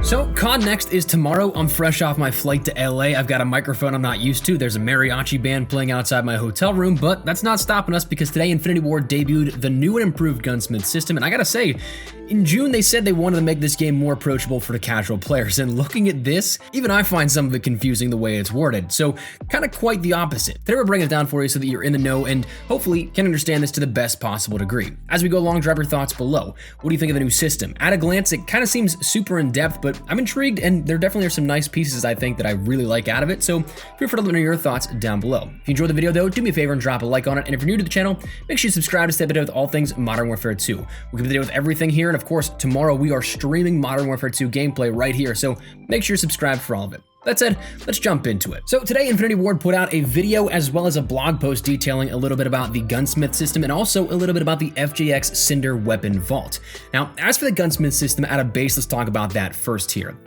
So, COD Next is tomorrow. I'm fresh off my flight to LA. I've got a microphone I'm not used to. There's a mariachi band playing outside my hotel room, but that's not stopping us because today Infinity Ward debuted the new and improved GUNSMITH system, and I gotta say, in June they said they wanted to make this game more approachable for the casual players, and looking at this, even I find some of it confusing the way it's worded, so kind of quite the opposite. Today we're bringing it down for you so that you're in the know and hopefully can understand this to the best possible degree. As we go along, drop your thoughts below. What do you think of the new system? At a glance, it kind of seems super in-depth, but I'm intrigued, and there definitely are some nice pieces I think that I really like out of it, so feel free to let me know your thoughts down below. If you enjoyed the video though, do me a favor and drop a like on it, and if you're new to the channel, make sure you subscribe to stay up to date with all things Modern Warfare 2. We'll keep the video with everything here, and of course, tomorrow we are streaming Modern Warfare 2 gameplay right here, so make sure you subscribe for all of it. That said, let's jump into it. So today Infinity Ward put out a video as well as a blog post detailing a little bit about the GUNSMITH system and also a little bit about the FJX Cinder weapon vault. Now, as for the GUNSMITH system at a base, let's talk about that first here.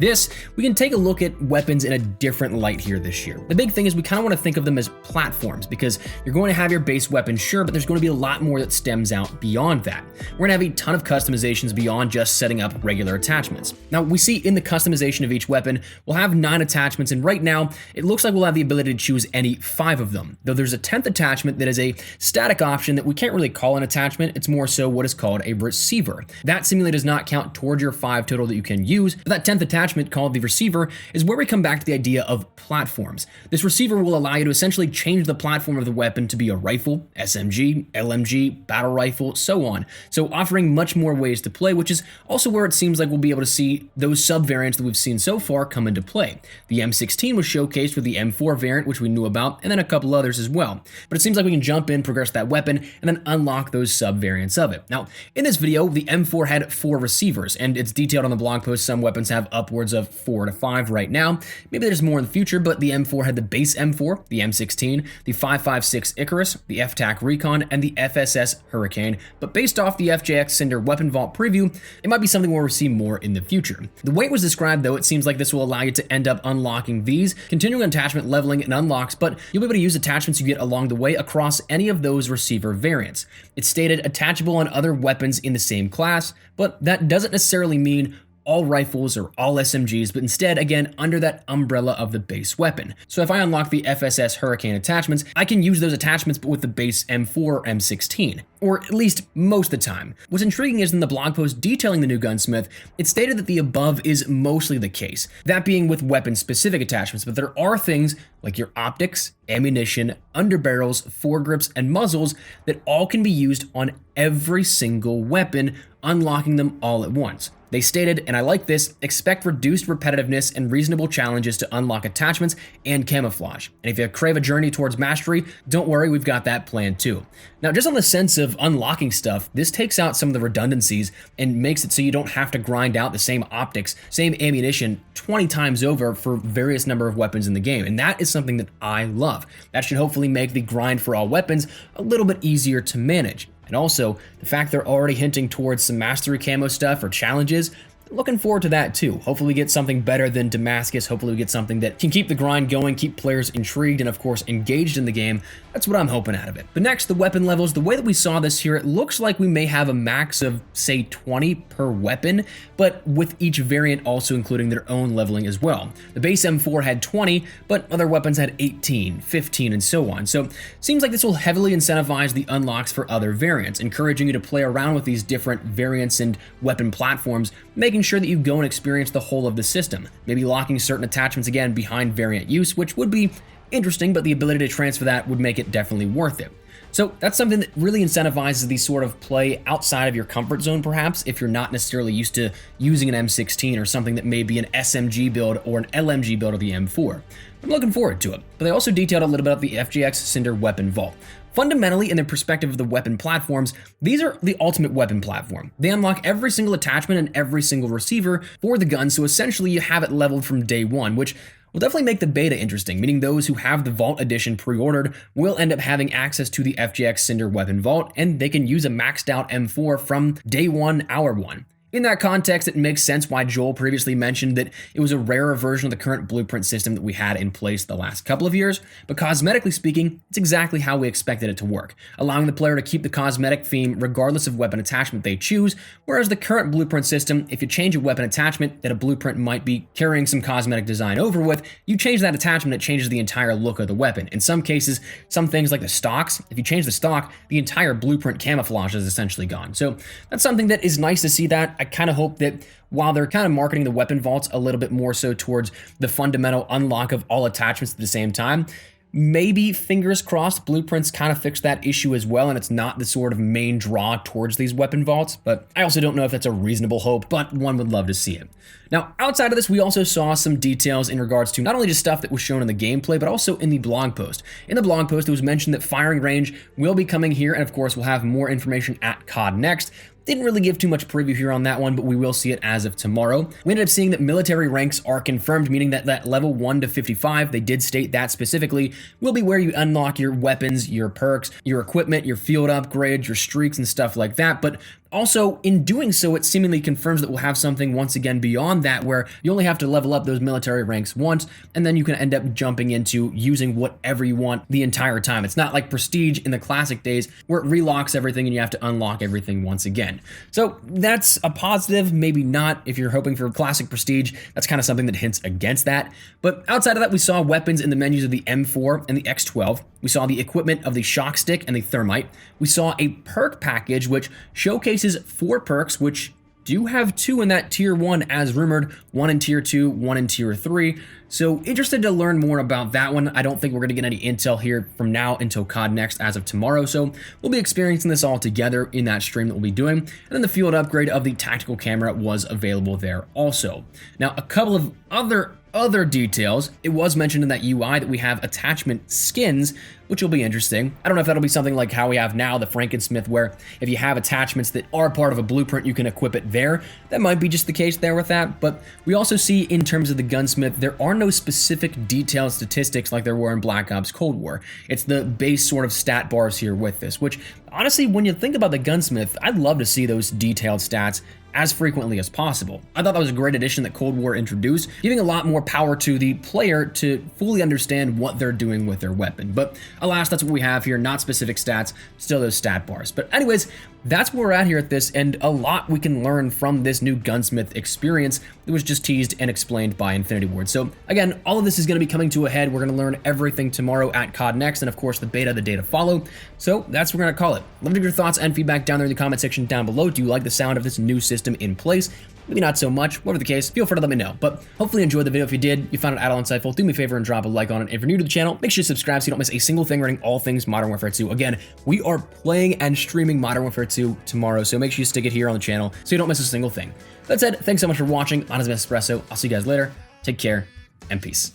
We can take a look at weapons in a different light here this year. The big thing is we kind of want to think of them as platforms because you're going to have your base weapon, sure, but there's going to be a lot more that stems out beyond that. We're going to have a ton of customizations beyond just setting up regular attachments. Now, we see in the customization of each weapon, we'll have 9 attachments, and right now it looks like we'll have the ability to choose any 5 of them, though there's a 10th attachment that is a static option that we can't really call an attachment. It's more so what is called a receiver. That seemingly does not count toward your 5 total that you can use, but that 10th attachment called the receiver is where we come back to the idea of platforms. This receiver will allow you to essentially change the platform of the weapon to be a rifle, SMG, LMG, battle rifle, so on, so offering much more ways to play, which is also where it seems like we'll be able to see those sub-variants that we've seen so far come into play. The M16 was showcased with the M4 variant, which we knew about, and then a couple others as well. But it seems like we can jump in, progress that weapon, and then unlock those sub-variants of it. Now, in this video, the M4 had 4 receivers, and it's detailed on the blog post. Some weapons have upwards of 4 to 5 right now. Maybe there's more in the future, but the M4 had the base M4, the M16, the 5.56 Icarus, the FTAC Recon, and the FSS Hurricane. But based off the FJX Cinder Weapon Vault preview, it might be something we'll see more in the future. The way it was described, though, it seems like this will allow you to end up unlocking these, continuing attachment leveling and unlocks, but you'll be able to use attachments you get along the way across any of those receiver variants. It's stated attachable on other weapons in the same class, but that doesn't necessarily mean all rifles or all SMGs, but instead, again, under that umbrella of the base weapon. So if I unlock the FSS Hurricane attachments, I can use those attachments but with the base M4 or M16, or at least most of the time. What's intriguing is in the blog post detailing the new GUNSMITH, it stated that the above is mostly the case, that being with weapon-specific attachments, but there are things like your optics, ammunition, underbarrels, foregrips, and muzzles that all can be used on every single weapon, unlocking them all at once. They stated, and I like this, expect reduced repetitiveness and reasonable challenges to unlock attachments and camouflage. And if you crave a journey towards mastery, don't worry, we've got that planned too. Now, just on the sense of unlocking stuff, this takes out some of the redundancies and makes it so you don't have to grind out the same optics, same ammunition 20 times over for various number of weapons in the game. And that is something that I love. That should hopefully make the grind for all weapons a little bit easier to manage. And also, the fact they're already hinting towards some mastery camo stuff or challenges, looking forward to that too. Hopefully we get something better than Damascus. Hopefully we get something that can keep the grind going, keep players intrigued, and of course engaged in the game. That's what I'm hoping out of it. But next, the weapon levels. The way that we saw this here, it looks like we may have a max of, say, 20 per weapon, but with each variant also including their own leveling as well. The base M4 had 20, but other weapons had 18, 15, and so on. So seems like this will heavily incentivize the unlocks for other variants, encouraging you to play around with these different variants and weapon platforms, making sure that you go and experience the whole of the system, maybe locking certain attachments again behind variant use, which would be interesting, but the ability to transfer that would make it definitely worth it. So that's something that really incentivizes the sort of play outside of your comfort zone, perhaps, if you're not necessarily used to using an M16 or something that may be an SMG build or an LMG build of the M4. I'm looking forward to it. But they also detailed a little bit about the FJX Cinder Weapon Vault. Fundamentally, in the perspective of the weapon platforms, these are the ultimate weapon platform. They unlock every single attachment and every single receiver for the gun, so essentially you have it leveled from day one, which will definitely make the beta interesting, meaning those who have the Vault Edition pre-ordered will end up having access to the FJX Cinder Weapon Vault, and they can use a maxed out M4 from day one, hour one. In that context, it makes sense why Joel previously mentioned that it was a rarer version of the current blueprint system that we had in place the last couple of years, but cosmetically speaking, it's exactly how we expected it to work, allowing the player to keep the cosmetic theme regardless of weapon attachment they choose, whereas the current blueprint system, if you change a weapon attachment that a blueprint might be carrying some cosmetic design over with, you change that attachment, it changes the entire look of the weapon. In some cases, some things like the stocks, if you change the stock, the entire blueprint camouflage is essentially gone. So that's something that is nice to see that. I kind of hope that while they're kind of marketing the weapon vaults a little bit more so towards the fundamental unlock of all attachments at the same time, maybe, fingers crossed, blueprints kind of fix that issue as well, and it's not the sort of main draw towards these weapon vaults, but I also don't know if that's a reasonable hope, but one would love to see it. Now, outside of this, we also saw some details in regards to not only just stuff that was shown in the gameplay, but also in the blog post. In the blog post, it was mentioned that firing range will be coming here, and of course, we'll have more information at COD Next. Didn't really give too much preview here on that one, but we will see it as of tomorrow. We ended up seeing that military ranks are confirmed, meaning that level 1 to 55, they did state that specifically, will be where you unlock your weapons, your perks, your equipment, your field upgrades, your streaks, and stuff like that. But also, in doing so, it seemingly confirms that we'll have something once again beyond that, where you only have to level up those military ranks once, and then you can end up jumping into using whatever you want the entire time. It's not like Prestige in the classic days, where it relocks everything and you have to unlock everything once again. So that's a positive, maybe not. If you're hoping for classic Prestige, that's kind of something that hints against that. But outside of that, we saw weapons in the menus of the M4 and the X12. We saw the equipment of the shock stick and the thermite. We saw a perk package, which showcases 4 perks, which do have 2 in that tier 1 as rumored, 1 in tier 2, 1 in tier 3. So interested to learn more about that one. I don't think we're going to get any intel here from now until COD Next as of tomorrow. So we'll be experiencing this all together in that stream that we'll be doing. And then the field upgrade of the tactical camera was available there also. Now, a couple of other details. It was mentioned in that UI that we have attachment skins, which will be interesting. I don't know if that'll be something like how we have now the GUNSMITH, where if you have attachments that are part of a blueprint, you can equip it there. That might be just the case there with that, but we also see in terms of the GUNSMITH, there are no specific detailed statistics like there were in Black Ops Cold War. It's the base sort of stat bars here with this, which honestly, when you think about the GUNSMITH, I'd love to see those detailed stats as frequently as possible. I thought that was a great addition that Cold War introduced, giving a lot more power to the player to fully understand what they're doing with their weapon. But alas, that's what we have here, not specific stats, still those stat bars. But anyways, that's where we're at here at this, and a lot we can learn from this new GUNSMITH experience that was just teased and explained by Infinity Ward. So again, all of this is going to be coming to a head. We're going to learn everything tomorrow at COD Next, and of course the beta, the day to follow. So that's what we're going to call it. Love to get your thoughts and feedback down there in the comment section down below. Do you like the sound of this new system in place? Maybe not so much. Whatever the case, feel free to let me know. But hopefully you enjoyed the video. If you did, you found it at all insightful, do me a favor and drop a like on it. If you're new to the channel, make sure you subscribe so you don't miss a single thing regarding all things Modern Warfare 2. Again, we are playing and streaming Modern Warfare 2 tomorrow, so make sure you stick it here on the channel so you don't miss a single thing. That said, thanks so much for watching. Mine has been Espresso. I'll see you guys later. Take care and peace.